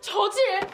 乔记人。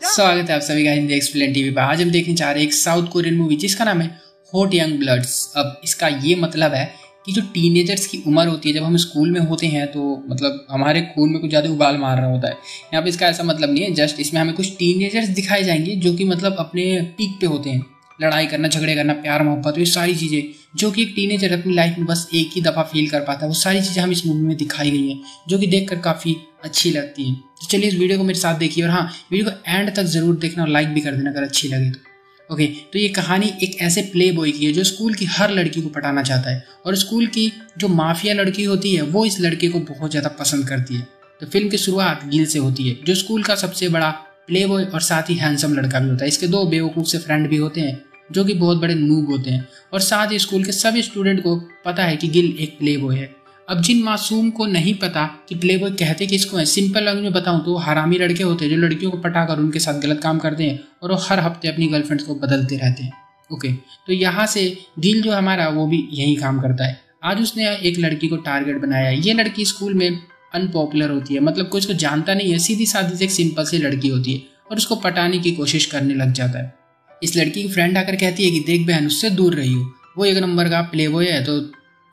स्वागत है आप सभी का हिंदी एक्सप्लेन टीवी पर। आज हम देखने जा रहे हैं एक साउथ कोरियन मूवी जिसका नाम है हॉट यंग ब्लड्स। अब इसका ये मतलब है कि जो टीनेजर्स की उम्र होती है, जब हम स्कूल में होते हैं तो मतलब हमारे खून में कुछ ज़्यादा उबाल मार रहा होता है। यहाँ पे इसका ऐसा मतलब नहीं है, जस्ट इसमें हमें कुछ टीनेजर्स दिखाए जाएंगे जो कि मतलब अपने पीक पे होते हैं। लड़ाई करना, झगड़े करना, प्यार मोहब्बत, ये सारी चीज़ें जो कि एक टीनेजर अपनी लाइफ में बस एक ही दफ़ा फील कर पाता है, वो सारी चीज़ें हम इस मूवी में दिखाई गई हैं जो कि देखकर काफ़ी अच्छी लगती हैं। तो चलिए इस वीडियो को मेरे साथ देखिए और हाँ, वीडियो को एंड तक ज़रूर देखना और लाइक भी कर देना अगर अच्छी लगे तो। ओके, तो ये कहानी एक ऐसे प्ले बॉय की है जो स्कूल की हर लड़की को पटाना चाहता है और स्कूल की जो माफिया लड़की होती है वो इस लड़के को बहुत ज़्यादा पसंद करती है। तो फिल्म की शुरुआत गिल से होती है जो स्कूल का सबसे बड़ा प्ले बॉय और साथ ही हैंडसम लड़का भी होता है। इसके दो बेवकूफ़ से फ्रेंड भी होते हैं जो कि बहुत बड़े नूब होते हैं और साथ ही स्कूल के सभी स्टूडेंट को पता है कि गिल एक प्ले बॉय है। अब जिन मासूम को नहीं पता कि प्ले बॉय कहते किसको है, सिंपल लैंग्वेज में बताऊं तो वो हरामी लड़के होते हैं जो लड़कियों को पटाकर उनके साथ गलत काम करते हैं और वो हर हफ्ते अपनी गर्लफ्रेंड्स को बदलते रहते हैं। ओके, तो यहाँ से गिल जो हमारा वो भी यही काम करता है। आज उसने एक लड़की को टारगेट बनाया है। ये लड़की स्कूल में अनपॉपुलर होती है, मतलब कोई उसको जानता नहीं है, सीधी सादी से एक सिंपल सी लड़की होती है और उसको पटाने की कोशिश करने लग जाता है। इस लड़की की फ्रेंड आकर कहती है कि देख बहन, उससे दूर रही हो, वो एक नंबर का प्ले बॉय है, तो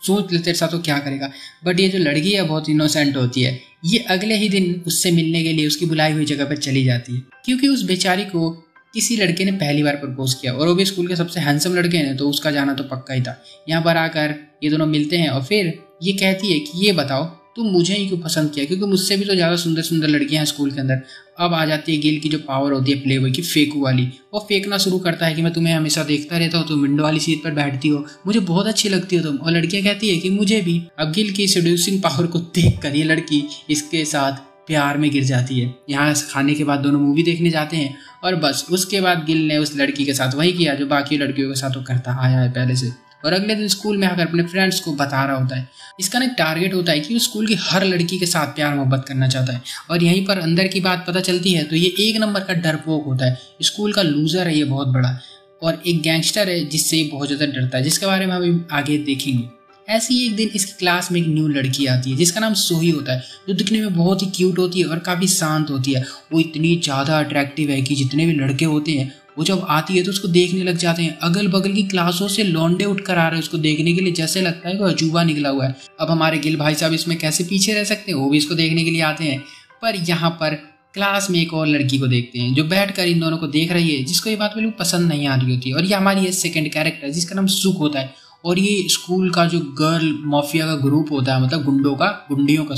सोच ले तेरे साथ तो क्या करेगा। बट ये जो लड़की है बहुत इनोसेंट होती है। ये अगले ही दिन उससे मिलने के लिए उसकी बुलाई हुई जगह पर चली जाती है क्योंकि उस बेचारी को किसी लड़के ने पहली बार प्रपोज किया और वो भी स्कूल के सबसे हैंडसम लड़के हैं, तो उसका जाना तो पक्का ही था। यहाँ पर आकर ये दोनों मिलते हैं और फिर ये कहती है कि ये बताओ तुम मुझे ही क्यों पसंद किया, क्योंकि मुझसे भी तो ज़्यादा सुंदर सुंदर लड़कियां हैं स्कूल के अंदर। अब आ जाती है गिल की जो पावर होती है प्ले बॉय की, फेकू वाली। वो फेंकना शुरू करता है कि मैं तुम्हें हमेशा देखता रहता हूँ, तुम विंडो वाली सीट पर बैठती हो, मुझे बहुत अच्छी लगती हो तुम। और लड़कियां कहती है कि मुझे भी। अब गिल की सेड्यूसिंग पावर को देख कर ये लड़की इसके साथ प्यार में गिर जाती है। यहाँ खाने के बाद दोनों मूवी देखने जाते हैं और बस उसके बाद गिल ने उस लड़की के साथ वही किया जो बाकी लड़कियों के साथ वो करता आया है पहले से, और अगले दिन स्कूल में आकर अपने फ्रेंड्स को बता रहा होता है। इसका ना टारगेट होता है कि वो स्कूल की हर लड़की के साथ प्यार मोहब्बत करना चाहता है और यहीं पर अंदर की बात पता चलती है तो ये एक नंबर का डरपोक होता है, स्कूल का लूजर है ये बहुत बड़ा, और एक गैंगस्टर है जिससे ये बहुत ज़्यादा डरता है, जिसके बारे में हम आगे देखेंगे। ऐसे ही एक दिन इसकी क्लास में एक न्यू लड़की आती है जिसका नाम सोही होता है, जो दिखने में बहुत ही क्यूट होती है और काफ़ी शांत होती है। वो इतनी ज़्यादा अट्रैक्टिव है कि जितने भी लड़के होते हैं वो जब आती है तो उसको देखने लग जाते हैं। अगल बगल की क्लासों से लौंडे उठकर आ रहे हैं उसको देखने के लिए, जैसे लगता है कि अजूबा निकला हुआ है। अब हमारे गिल भाई साहब इसमें कैसे पीछे रह सकते हैं, वो भी इसको देखने के लिए आते हैं। पर यहाँ पर क्लास में एक और लड़की को देखते हैं जो बैठकर इन दोनों को देख रही है, जिसको ये बात बिल्कुल पसंद नहीं आ रही होती है। और ये हमारी ये सेकंड कैरेक्टर जिसका नाम सुख होता है और ये स्कूल का जो गर्ल माफिया का ग्रुप होता है, मतलब गुंडियों का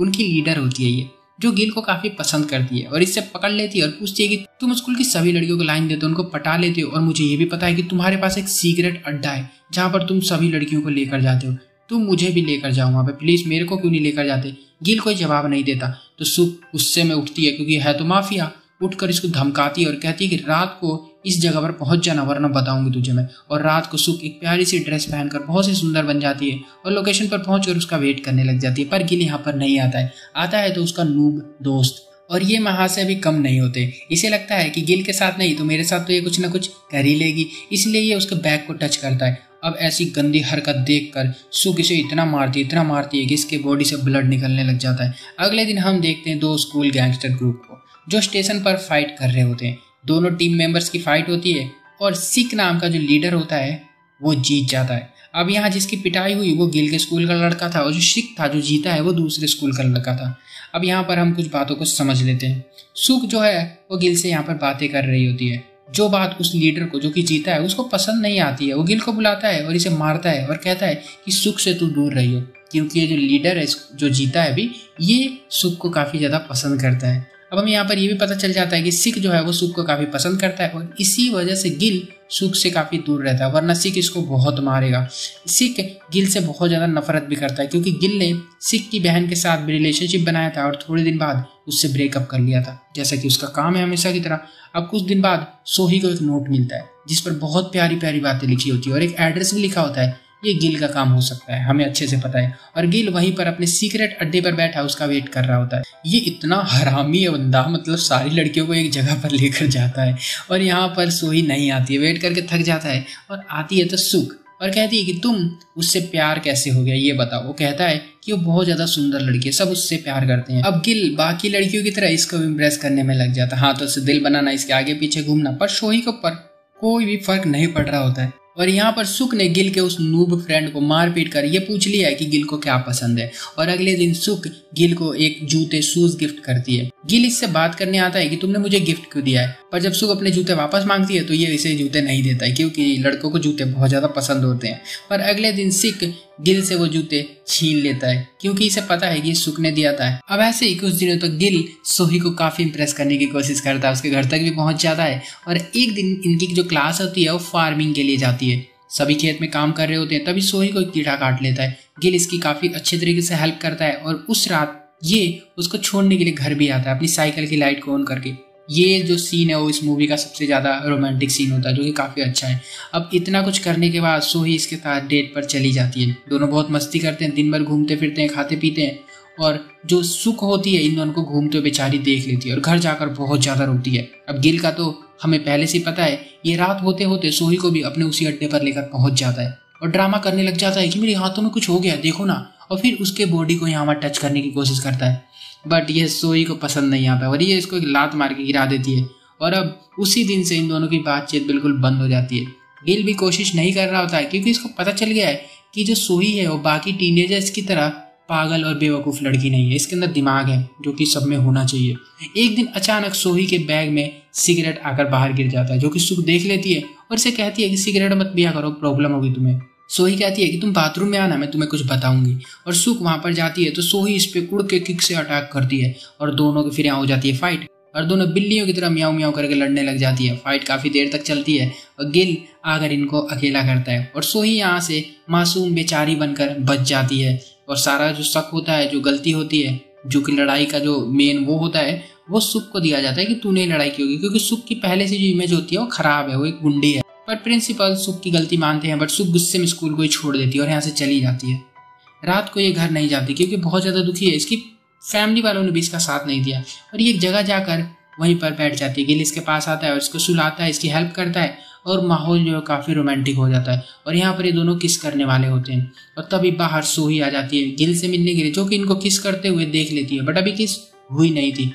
उनकी लीडर होती है ये, जो गिल को काफी पसंद करती है और इससे पकड़ लेती है और पूछती है कि तुम स्कूल की सभी लड़कियों को लाइन देते हो, उनको पटा लेते हो और मुझे ये भी पता है कि तुम्हारे पास एक सीक्रेट अड्डा है जहाँ पर तुम सभी लड़कियों को लेकर जाते हो, तुम मुझे भी लेकर जाओ वहाँ पे, प्लीज मेरे को क्यों नहीं लेकर जाते। गिल कोई जवाब नहीं देता तो सुख गुस्से में उठती है क्योंकि है तो माफिया, उठकर इसको धमकाती है और कहती है कि रात को इस जगह पर पहुंच जाना वरना बताऊंगी तुझे मैं। और रात को सुख एक प्यारी सी ड्रेस पहनकर बहुत ही सुंदर बन जाती है और लोकेशन पर पहुंचकर उसका वेट करने लग जाती है। पर गिल यहाँ पर नहीं आता है तो उसका नूब दोस्त, और ये वहां से अभी कम नहीं होते। इसे लगता है कि गिल के साथ नहीं तो मेरे साथ तो ये कुछ ना कुछ कर ही लेगी, इसलिए ये उसके बैग को टच करता है। अब ऐसी गंदी हरकत देखकर सुख इसे इतना मारती है कि इसके बॉडी से ब्लड निकलने लग जाता है। अगले दिन हम देखते हैं दो स्कूल गैंगस्टर ग्रुप को जो स्टेशन पर फाइट कर रहे होते हैं। दोनों टीम मेंबर्स की फाइट होती है और सिक नाम का जो लीडर होता है वो जीत जाता है। अब यहाँ जिसकी पिटाई हुई वो गिल के स्कूल का लड़का था और जो सिक था जो जीता है वो दूसरे स्कूल का लड़का था। अब यहाँ पर हम कुछ बातों को समझ लेते हैं। सुख जो है वो गिल से यहाँ पर बातें कर रही होती है। जो बात उस लीडर को जो कि जीता है उसको पसंद नहीं आती है, वो गिल को बुलाता है और इसे मारता है और कहता है कि सुख से तू दूर रही हो, क्योंकि ये जो लीडर है जो जीता है अभी ये सुख को काफ़ी ज़्यादा पसंद करता है। अब हमें यहाँ पर ये भी पता चल जाता है कि सिख जो है वो सुख को काफ़ी पसंद करता है और इसी वजह से गिल सुख से काफ़ी दूर रहता है, वरना सिख इसको बहुत मारेगा। सिख गिल से बहुत ज़्यादा नफरत भी करता है क्योंकि गिल ने सिख की बहन के साथ भी रिलेशनशिप बनाया था और थोड़े दिन बाद उससे ब्रेकअप कर लिया था, जैसा कि उसका काम है हमेशा की तरह। अब कुछ दिन बाद सोही को एक नोट मिलता है जिस पर बहुत प्यारी प्यारी बातें लिखी होती है और एक एड्रेस भी लिखा होता है। ये गिल का काम हो सकता है, हमें अच्छे से पता है। और गिल वहीं पर अपने सीक्रेट अड्डे पर बैठा उसका वेट कर रहा होता है। ये इतना हरामी है बंदा, मतलब सारी लड़कियों को एक जगह पर लेकर जाता है और यहाँ पर सोही नहीं आती है, वेट करके थक जाता है और आती है तो सुख। और कहती है कि तुम उससे प्यार कैसे हो गया ये बताओ। वो कहता है कि वो बहुत ज्यादा सुंदर लड़की है, सब उससे प्यार करते हैं। अब गिल बाकी लड़कियों की तरह इसको इम्प्रेस करने में लग जाता है, हाथों से दिल बनाना, इसके आगे पीछे घूमना, पर सोही के ऊपर कोई भी फर्क नहीं पड़ रहा होता है। और यहाँ पर सुक ने गिल के उस नूब फ्रेंड को मार पीट कर ये पूछ लिया है कि गिल को क्या पसंद है। और अगले दिन सुक गिल को एक जूते शूज गिफ्ट करती है। गिल इससे बात करने आता है कि तुमने मुझे गिफ्ट क्यों दिया है, पर जब सुक अपने जूते वापस मांगती है तो ये इसे जूते नहीं देता है क्योंकि लड़कों को जूते बहुत ज्यादा पसंद होते हैं। पर अगले दिन सिक गिल से वो जूते छीन लेता है क्योंकि इसे पता है कि सुक ने दिया था। अब ऐसे ही कुछ दिनों तक गिल सोही को काफी इंप्रेस करने की कोशिश करता है, उसके घर तक भी पहुंच जाता है। और एक दिन इनकी जो क्लास होती है वो फार्मिंग के लिए जाती है, सभी खेत में काम कर रहे होते हैं, तभी सोही को एक कीड़ा काट लेता है। गिल इसकी काफी अच्छे तरीके से हेल्प करता है और उस रात ये उसको छोड़ने के लिए घर भी आता है अपनी साइकिल की लाइट को ऑन करके। ये जो सीन है वो इस मूवी का सबसे ज्यादा रोमांटिक सीन होता है जो कि काफी अच्छा है। अब इतना कुछ करने के बाद सोही इसके साथ डेट पर चली जाती है। दोनों बहुत मस्ती करते हैं, दिन भर घूमते फिरते हैं, खाते पीते हैं। और जो सुख होती है इन दोनों को घूमते हुए बेचारी देख लेती है और घर जाकर बहुत ज्यादा रोती है। अब गिल का तो हमें पहले से पता है, ये रात होते होते सोही को भी अपने उसी अड्डे पर लेकर पहुंच जाता है और ड्रामा करने लग जाता है कि मेरे हाथों में कुछ हो गया देखो ना, और फिर उसके बॉडी को यहाँ टच करने की कोशिश करता है। बट ये सोही को पसंद नहीं आता और ये इसको एक लात मार के गिरा देती है। और अब उसी दिन से इन दोनों की बातचीत बिल्कुल बंद हो जाती है। गिल भी कोशिश नहीं कर रहा होता है क्योंकि इसको पता चल गया है कि जो सोही है वो बाकी टीनेजर्स की तरह पागल और बेवकूफ लड़की नहीं है, इसके अंदर दिमाग है जो कि सब में होना चाहिए। एक दिन अचानक सोही के बैग में सिगरेट आकर बाहर गिर जाता है जो कि सुख देख लेती है और इसे कहती है कि सिगरेट मत पिया करो, प्रॉब्लम होगी तुम्हें। सोही कहती है कि तुम बाथरूम में आना, मैं तुम्हें कुछ बताऊंगी। और सुख वहां पर जाती है तो सोही इस पे उड़ के किक से अटैक करती है और दोनों की फिर यहाँ हो जाती है फाइट और दोनों बिल्लियों की तरह म्याऊं म्याऊं करके लड़ने लग जाती है। फाइट काफी देर तक चलती है और गिल आकर इनको अकेला करता है और सोही यहाँ से मासूम बेचारी बनकर बच जाती है। और सारा जो शक होता है, जो गलती होती है, जो कि लड़ाई का जो मेन वो होता है, वो सुख को दिया जाता है कि तूने लड़ाई की होगी, क्योंकि सुख की पहले से जो इमेज होती है वो खराब है, वो एक गुंडी है। पर प्रिंसिपल सुख की गलती मानते हैं, बट सुख गुस्से में स्कूल को ही छोड़ देती है और यहाँ से चली जाती है। रात को ये घर नहीं जाती क्योंकि बहुत ज्यादा दुखी है, इसकी फैमिली वालों ने भी इसका साथ नहीं दिया और ये एक जगह जाकर वहीं पर बैठ जाती है। गिल इसके पास आता है और इसको सुलाता है, इसकी हेल्प करता है और माहौल जो है काफी रोमांटिक हो जाता है। और यहाँ पर ये दोनों किस करने वाले होते हैं और तभी बाहर सोही आ जाती है गिल से मिलने के लिए, जो कि इनको किस करते हुए देख लेती है, बट अभी किस हुई नहीं थी।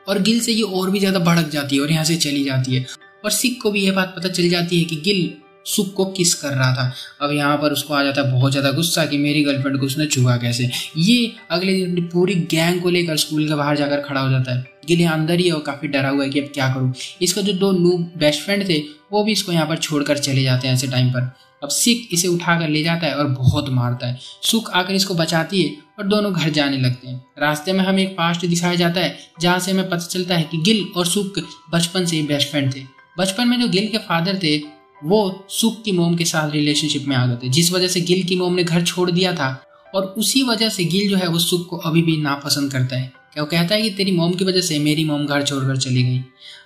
और गिल से ये और भी ज्यादा भड़क जाती है और यहाँ से चली जाती है। और सिक को भी यह बात पता चल जाती है कि गिल सुख को किस कर रहा था। अब यहाँ पर उसको आ जाता है बहुत ज्यादा गुस्सा कि मेरी गर्लफ्रेंड को उसने छुआ कैसे। ये अगले दिन अपनी पूरी गैंग को लेकर स्कूल के बाहर जाकर खड़ा हो जाता है। गिल यहाँ अंदर ही है और काफी डरा हुआ है कि अब क्या करूँ। इसका जो दो नूब बेस्ट फ्रेंड थे वो भी इसको यहाँ पर छोड़कर चले जाते हैं ऐसे टाइम पर। अब सिक इसे उठाकर ले जाता है और बहुत मारता है। सुख आकर इसको बचाती है और दोनों घर जाने लगते हैं। रास्ते में हमें एक पास्ट दिखाया जाता है जहाँ से हमें पता चलता है कि गिल और सुख बचपन से ही बेस्ट फ्रेंड थे। बचपन में जो गिल के फादर थे वो सुख की मोम के साथ रिलेशनशिप में आ गए थे, जिस वजह से गिल की मोम ने घर छोड़ दिया था और उसी वजह से गिल जो है वो सुख को अभी भी नापसंद करता है। क्या वो कहता है कि तेरी मोम की वजह से मेरी मोम घर छोड़कर चली गई।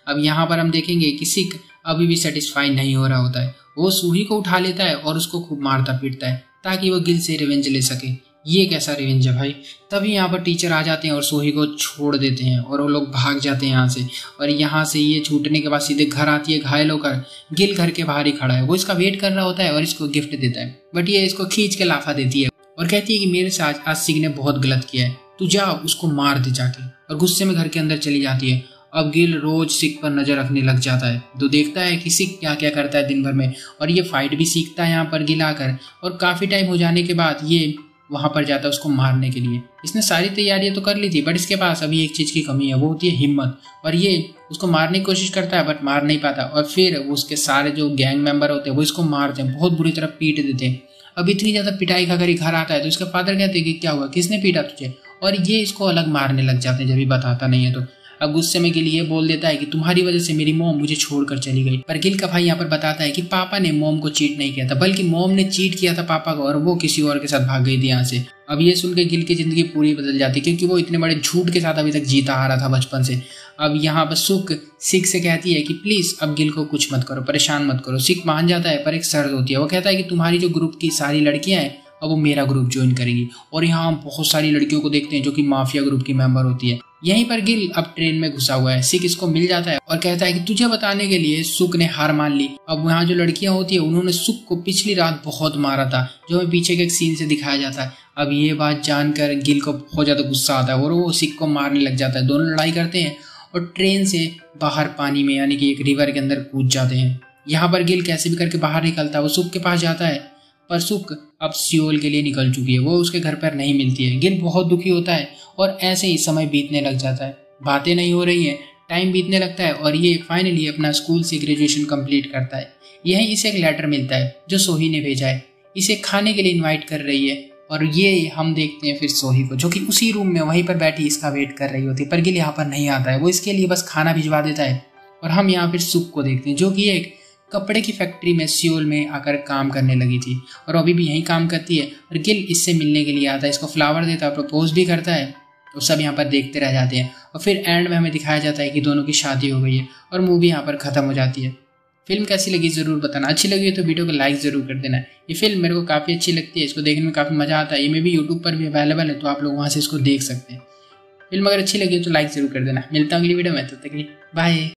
अब यहाँ पर हम देखेंगे कि सिक अभी भी सेटिस्फाई नहीं हो रहा होता है। वो सूही को उठा लेता है और उसको खूब मारता पीटता है ताकि वो गिल से रिवेंज ले सके। ये कैसा रिवेंज है भाई। तभी यहाँ पर टीचर आ जाते हैं और सोही को छोड़ देते हैं और वो लोग भाग जाते हैं यहाँ से। और यहाँ से ये छूटने के बाद सीधे घर आती है घायल होकर। गिल घर के बाहर ही खड़ा है, वो इसका वेट कर रहा होता है और इसको गिफ्ट देता है, बट ये इसको खींच के लाफा देती है और कहती है कि मेरे साथ आज सिक ने बहुत गलत किया है, तू जा उसको मार दे जाके। और गुस्से में घर के अंदर चली जाती है। अब गिल रोज सिक पर नजर रखने लग जाता है, तो देखता है कि सिक क्या क्या करता है दिन भर में, और ये फाइट भी सीखता है यहाँ पर गिल आकर। और काफी टाइम हो जाने के बाद ये वहां पर जाता है उसको मारने के लिए। इसने सारी तैयारियां तो कर ली थी, बट इसके पास अभी एक चीज की कमी है, वो होती है हिम्मत। और ये उसको मारने की कोशिश करता है बट मार नहीं पाता। और फिर उसके सारे जो गैंग मेंबर होते हैं वो इसको मारते हैं, बहुत बुरी तरह पीट देते हैं। अब इतनी ज्यादा पिटाई खाकर घर आता है तो इसके फादर कहते हैं कि क्या हुआ, किसने पीटा तुझे। और ये इसको अलग मारने लग जाते हैं जब भी बताता नहीं है तो। अब गुस्से में गिल ये बोल देता है कि तुम्हारी वजह से मेरी मोम मुझे छोड़कर चली गई। पर गिल का भाई यहाँ पर बताता है कि पापा ने मोम को चीट नहीं किया था, बल्कि मोम ने चीट किया था पापा को और वो किसी और के साथ भाग गई थी यहाँ से। अब ये सुनकर गिल की जिंदगी पूरी बदल जाती है क्योंकि वो इतने बड़े झूठ के साथ अभी तक जीता आ रहा था बचपन से। अब यहाँ पर सुख सिक से कहती है कि प्लीज अब गिल को कुछ मत करो, परेशान मत करो। सिक मान जाता है पर एक शर्त होती है, वो कहता है कि तुम्हारी जो ग्रुप की सारी लड़कियां हैं अब वो मेरा ग्रुप ज्वाइन करेंगी। और यहाँ हम बहुत सारी लड़कियों को देखते हैं जो कि माफिया ग्रुप की मेंबर होती है। यहीं पर गिल अब ट्रेन में घुसा हुआ है। सिक इसको मिल जाता है और कहता है कि तुझे बताने के लिए सुक ने हार मान ली। अब वहाँ जो लड़कियां होती है उन्होंने सुक को पिछली रात बहुत मारा था, जो हमें पीछे के एक सीन से दिखाया जाता है। अब ये बात जानकर गिल को बहुत ज्यादा गुस्सा आता है और वो सिक को मारने लग जाता है। दोनों लड़ाई करते हैं और ट्रेन से बाहर पानी में यानी कि एक रिवर के अंदर कूद जाते हैं। यहाँ पर गिल कैसे भी करके बाहर निकलता है, वो सुक के पास जाता है, पर सुक अब सियोल के लिए निकल चुकी है, वो उसके घर पर नहीं मिलती है। गिल बहुत दुखी होता है और ऐसे ही समय बीतने लग जाता है। बातें नहीं हो रही हैं, टाइम बीतने लगता है और ये फाइनली अपना स्कूल से ग्रेजुएशन कंप्लीट करता है। यहीं इसे एक लेटर मिलता है जो सोही ने भेजा है, इसे खाने के लिए इनवाइट कर रही है। और ये हम देखते हैं फिर सोही को, जो कि उसी रूम में वहीं पर बैठी इसका वेट कर रही होती है, पर गिल यहाँ पर नहीं आता है, वो इसके लिए बस खाना भिजवा देता है। और हम यहाँ फिर सुक को देखते हैं, जो कि एक कपड़े की फैक्ट्री में सियोल में आकर काम करने लगी थी और अभी भी यहीं काम करती है। और गिल इससे मिलने के लिए आता है, इसको फ्लावर देता है, प्रपोज भी करता है। तो सब यहाँ पर देखते रह जाते हैं और फिर एंड में हमें दिखाया जाता है कि दोनों की शादी हो गई है और मूवी यहाँ पर खत्म हो जाती है। फिल्म कैसी लगी ज़रूर बताना, अच्छी लगी तो वीडियो को लाइक ज़रूर कर देना। ये फिल्म मेरे को काफ़ी अच्छी लगती है, इसको देखने में काफ़ी मज़ा आता है। ये मे भी यूट्यूब पर भी अवेलेबल है, तो आप लोग वहाँ से इसको देख सकते हैं। फिल्म अगर अच्छी लगी तो लाइक ज़रूर कर देना। मिलता हूँ अगली वीडियो में, तब तक के लिए बाय।